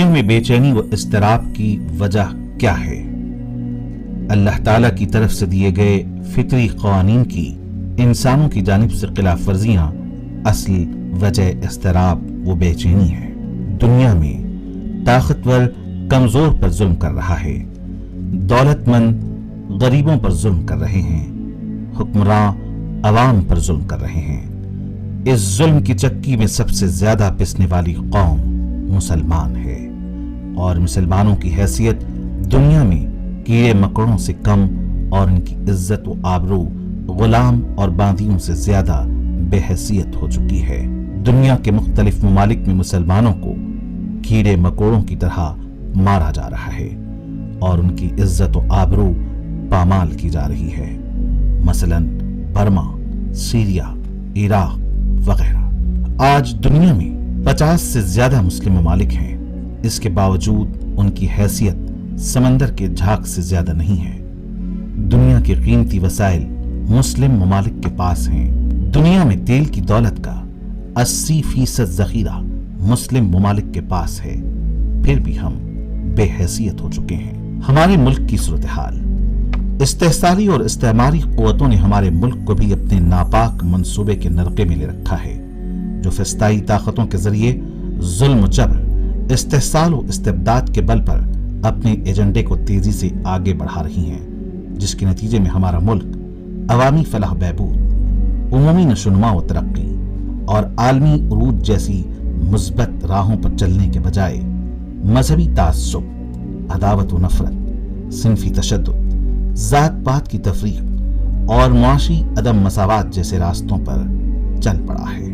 دنیا میں بے چینی و اضطراب کی وجہ کیا ہے؟ اللہ تعالیٰ کی طرف سے دیے گئے فطری قوانین کی انسانوں کی جانب سے خلاف ورزیاں اصل وجہ اضطراب و بے چینی ہے۔ دنیا میں طاقتور کمزور پر ظلم کر رہا ہے، دولت مند غریبوں پر ظلم کر رہے ہیں، حکمراں عوام پر ظلم کر رہے ہیں۔ اس ظلم کی چکی میں سب سے زیادہ پسنے والی قوم مسلمان ہے، اور مسلمانوں کی حیثیت دنیا میں کیڑے مکڑوں سے کم اور ان کی عزت و آبرو غلام اور باندیوں سے زیادہ بے حیثیت ہو چکی ہے۔ دنیا کے مختلف ممالک میں مسلمانوں کو کیڑے مکوڑوں کی طرح مارا جا رہا ہے اور ان کی عزت و آبرو پامال کی جا رہی ہے، مثلا برما، سیریا، عراق وغیرہ۔ آج دنیا میں 50 سے زیادہ مسلم ممالک ہیں، اس کے باوجود ان کی حیثیت سمندر کے جھاگ سے زیادہ نہیں ہے۔ دنیا کے قیمتی وسائل مسلم ممالک کے پاس ہیں۔ دنیا میں تیل کی دولت کا 80% ذخیرہ مسلم ممالک کے پاس ہے، پھر بھی ہم بے حیثیت ہو چکے ہیں۔ ہمارے ملک کی صورتحال، استحصالی اور استعماری قوتوں نے ہمارے ملک کو بھی اپنے ناپاک منصوبے کے نرقے میں لے رکھا ہے، جو فسطائی طاقتوں کے ذریعے ظلم و جبر، استحصال و استبداد کے بل پر اپنے ایجنڈے کو تیزی سے آگے بڑھا رہی ہیں، جس کے نتیجے میں ہمارا ملک عوامی فلاح بہبود، عمومی نشوونما و ترقی اور عالمی عروج جیسی مثبت راہوں پر چلنے کے بجائے مذہبی تعصب، عداوت و نفرت، صنفی تشدد، ذات پات کی تفریق اور معاشی عدم مساوات جیسے راستوں پر چل پڑا ہے۔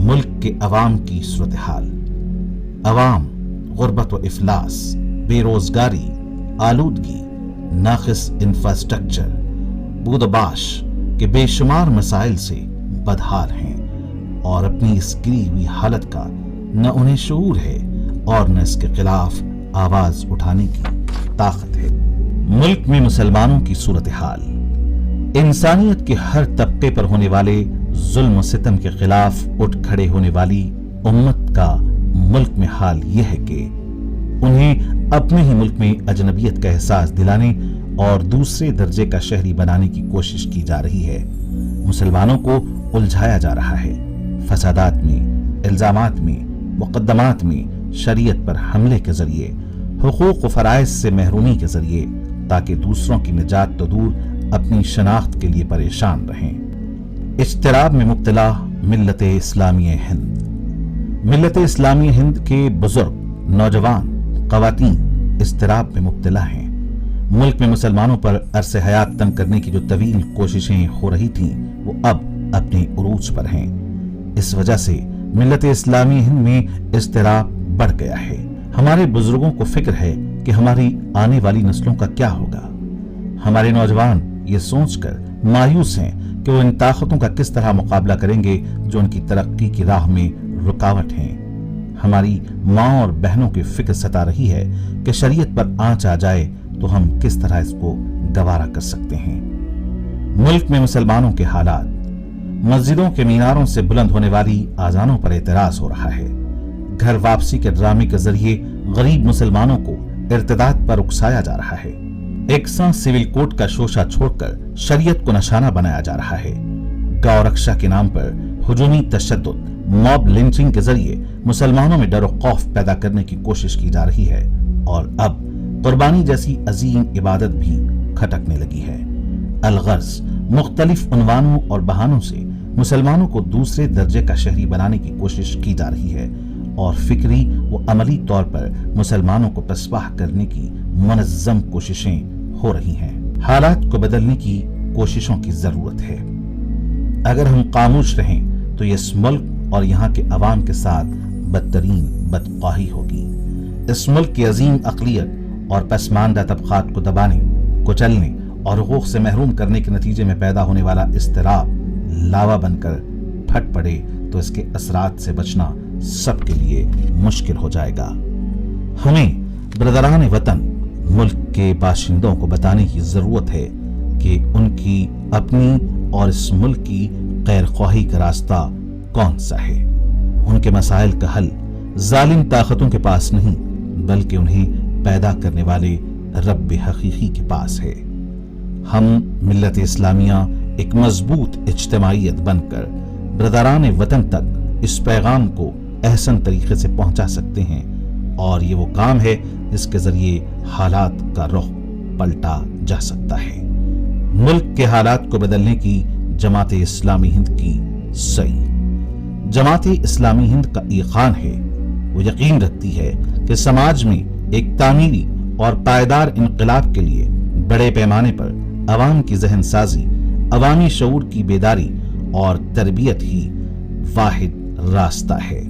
ملک کے عوام کی صورتحال، عوام غربت و افلاس، بے روزگاری، آلودگی، ناقص انفراسٹرکچر، بود و باش کے بے شمار مسائل سے بدحال ہیں، اور اپنی اس گری ہوئی حالت کا نہ انہیں شعور ہے اور نہ اس کے خلاف آواز اٹھانے کی طاقت ہے۔ ملک میں مسلمانوں کی صورتحال، انسانیت کے ہر طبقے پر ہونے والے ظلم و ستم کے خلاف اٹھ کھڑے ہونے والی امت کا ملک میں حال یہ ہے کہ انہیں اپنے ہی ملک میں اجنبیت کا احساس دلانے اور دوسرے درجے کا شہری بنانے کی کوشش کی جا رہی ہے۔ مسلمانوں کو الجھایا جا رہا ہے، فسادات میں، الزامات میں، مقدمات میں، شریعت پر حملے کے ذریعے، حقوق و فرائض سے محرومی کے ذریعے، تاکہ دوسروں کی نجات تو دور اپنی شناخت کے لیے پریشان رہیں۔ اضطراب میں مبتلا ملت اسلامیہ ہند۔ ملت اسلامیہ ہند کے بزرگ، نوجوان، خواتین اضطراب میں مبتلا ہیں۔ ملک میں مسلمانوں پر عرص حیات تنگ کرنے کی جو طویل کوششیں ہو رہی تھیں، وہ اب اپنے عروج پر ہیں۔ اس وجہ سے ملت اسلامی ہند میں اضطراب بڑھ گیا ہے۔ ہمارے بزرگوں کو فکر ہے کہ ہماری آنے والی نسلوں کا کیا ہوگا۔ ہمارے نوجوان یہ سوچ کر مایوس ہیں کہ وہ ان طاقتوں کا کس طرح مقابلہ کریں گے جو ان کی ترقی کی راہ میں رکاوٹ ہیں۔ ہماری ماں اور بہنوں کی فکر ستا رہی ہے کہ شریعت پر آنچ آ جائے تو ہم کس طرح اس کو گوارا کر سکتے ہیں۔ ملک میں مسلمانوں کے حالات، مسجدوں کے میناروں سے بلند ہونے والی آذانوں پر اعتراض ہو رہا ہے۔ گھر واپسی کے ڈرامے کے ذریعے غریب مسلمانوں کو ارتداد پر اکسایا جا رہا ہے۔ یکساں سول کوڈ کا شوشہ چھوڑ کر شریعت کو نشانہ بنایا جا رہا ہے۔ گو رکشا کے نام پر ہجومی تشدد، موب لنچنگ کے ذریعے مسلمانوں میں ڈر و خوف پیدا کرنے کی کوشش کی جا رہی ہے، اور اب قربانی جیسی عظیم عبادت بھی کھٹکنے لگی ہے۔ الغرض مختلف عنوانوں اور بہانوں سے مسلمانوں کو دوسرے درجے کا شہری بنانے کی کوشش کی جا رہی ہے، اور فکری و عملی طور پر مسلمانوں کو پسپاہ کرنے کی منظم کوششیں ہو رہی ہیں۔ حالات کو بدلنے کی کوششوں کی ضرورت ہے۔ اگر ہم خاموش رہیں تو یہ اس ملک اور یہاں کے عوام کے ساتھ بدترین بدخواہی ہوگی۔ اس ملک کی عظیم اقلیت اور پسماندہ طبقات کو دبانے، کچلنے اور حقوق سے محروم کرنے کے نتیجے میں پیدا ہونے والا اضطراب لاوا بن کر پھٹ پڑے تو اس کے اثرات سے بچنا سب کے لیے مشکل ہو جائے گا۔ ہمیں برادران وطن، ملک کے باشندوں کو بتانے کی ضرورت ہے کہ ان کی اپنی اور اس ملک کی خیر خواہی کا راستہ کون سا ہے۔ ان کے مسائل کا حل ظالم طاقتوں کے پاس نہیں بلکہ انہیں پیدا کرنے والے رب حقیقی کے پاس ہے۔ ہم ملت اسلامیہ ایک مضبوط اجتماعیت بن کر برادران وطن تک اس پیغام کو احسن طریقے سے پہنچا سکتے ہیں، اور یہ وہ کام ہے جس کے ذریعے حالات کا رخ پلٹا جا سکتا ہے۔ ملک کے حالات کو بدلنے کی جماعت اسلامی ہند کی سعی۔ جماعت اسلامی ہند کا ایقان ہے، وہ یقین رکھتی ہے کہ سماج میں ایک تعمیری اور پائیدار انقلاب کے لیے بڑے پیمانے پر عوام کی ذہن سازی، عوامی شعور کی بیداری اور تربیت ہی واحد راستہ ہے۔